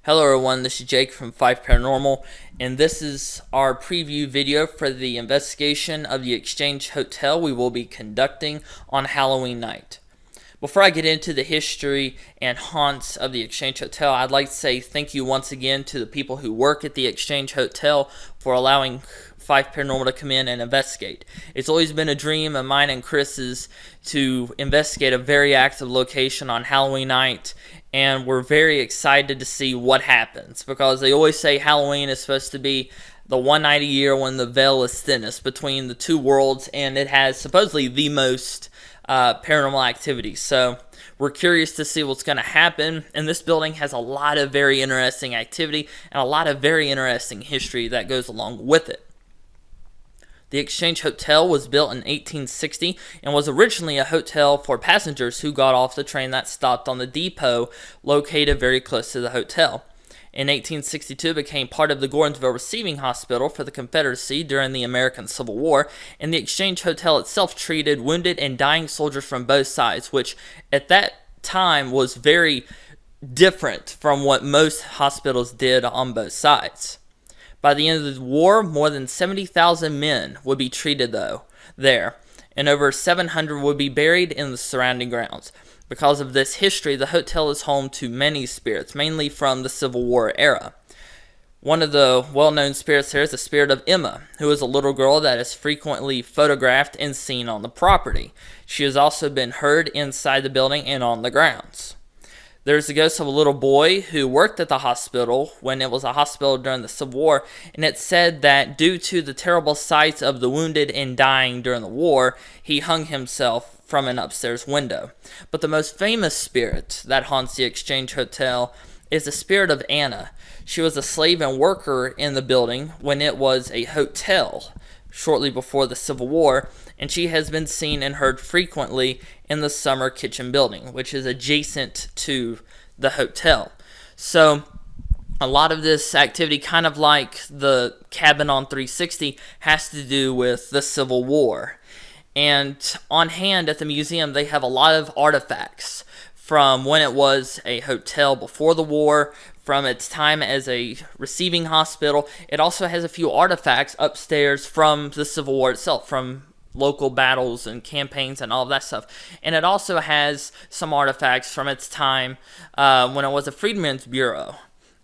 Hello everyone, this is Jake from Fife Paranormal, and this is our preview video for the investigation of the Exchange Hotel we will be conducting on Halloween night. Before I get into the history and haunts of the Exchange Hotel, I'd like to say thank you once again to the people who work at the Exchange Hotel for allowing Fife Paranormal to come in and investigate. It's always been a dream of mine and Chris's to investigate a very active location on Halloween night, and we're very excited to see what happens, because they always say Halloween is supposed to be the one night a year when the veil is thinnest between the two worlds, and it has supposedly the most paranormal activity. So we're curious to see what's going to happen, and this building has a lot of very interesting activity and a lot of very interesting history that goes along with it. The Exchange Hotel was built in 1860 and was originally a hotel for passengers who got off the train that stopped on the depot located very close to the hotel. In 1862, it became part of the Gordonsville Receiving Hospital for the Confederacy during the American Civil War, and the Exchange Hotel itself treated wounded and dying soldiers from both sides, which at that time was very different from what most hospitals did on both sides. By the end of the war, more than 70,000 men would be treated there, and over 700 would be buried in the surrounding grounds. Because of this history, the hotel is home to many spirits, mainly from the Civil War era. One of the well-known spirits here is the spirit of Emma, who is a little girl that is frequently photographed and seen on the property. She has also been heard inside the building and on the grounds. There's the ghost of a little boy who worked at the hospital when it was a hospital during the Civil War, and it's said that due to the terrible sights of the wounded and dying during the war, he hung himself from an upstairs window. But the most famous spirit that haunts the Exchange Hotel is the spirit of Anna. She was a slave and worker in the building when it was a hotel shortly before the Civil War, and she has been seen and heard frequently in the summer kitchen building, which is adjacent to the hotel. So a lot of this activity, kind of like the cabin on 360, has to do with the Civil War. And on hand at the museum, they have a lot of artifacts from when it was a hotel before the war, from its time as a receiving hospital. It also has a few artifacts upstairs from the Civil War itself, from local battles and campaigns and all of that stuff. And it also has some artifacts from its time when it was a Freedmen's Bureau,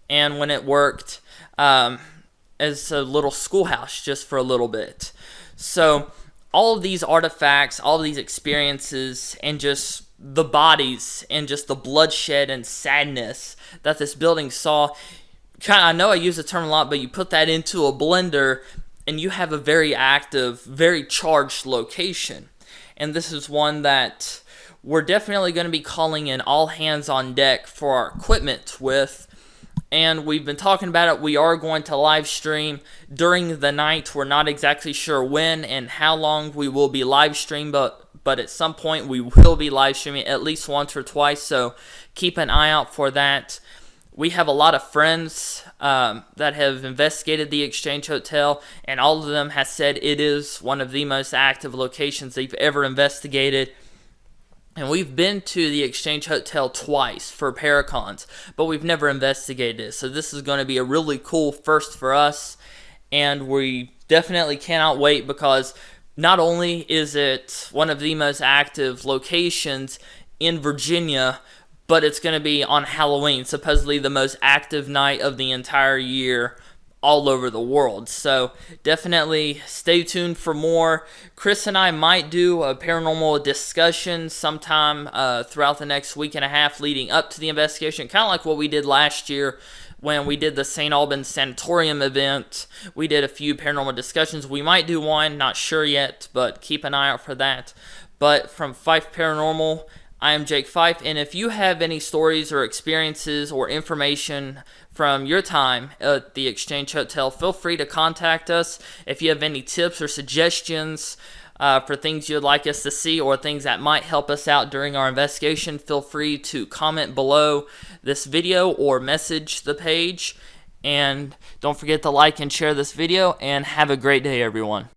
and when it worked as a little schoolhouse just for a little bit. So all of these artifacts, all of these experiences, and just the bodies and just the bloodshed and sadness that this building saw, I know I use the term a lot, but you put that into a blender and you have a very active, very charged location. And this is one that we're definitely going to be calling in all hands on deck for our equipment with. And we've been talking about it. We are going to live stream during the night. We're not exactly sure when and how long we will be live streaming, but at some point we will be live streaming at least once or twice, so keep an eye out for that. We have a lot of friends that have investigated the Exchange Hotel, and all of them have said it is one of the most active locations they've ever investigated. And we've been to the Exchange Hotel twice for Paracons, but we've never investigated it. So this is going to be a really cool first for us, and we definitely cannot wait, because not only is it one of the most active locations in Virginia, but it's going to be on Halloween, supposedly the most active night of the entire year all over the world. So definitely stay tuned for more. Chris and I might do a paranormal discussion sometime throughout the next week and a half leading up to the investigation, kind of like what we did last year when we did the St. Albans Sanatorium event. We did a few paranormal discussions. We might do one, not sure yet, but keep an eye out for that. But from Fife Paranormal, I am Jake Fife, and if you have any stories or experiences or information from your time at the Exchange Hotel, feel free to contact us. If you have any tips or suggestions for things you'd like us to see or things that might help us out during our investigation, feel free to comment below this video or message the page. And don't forget to like and share this video, and have a great day, everyone.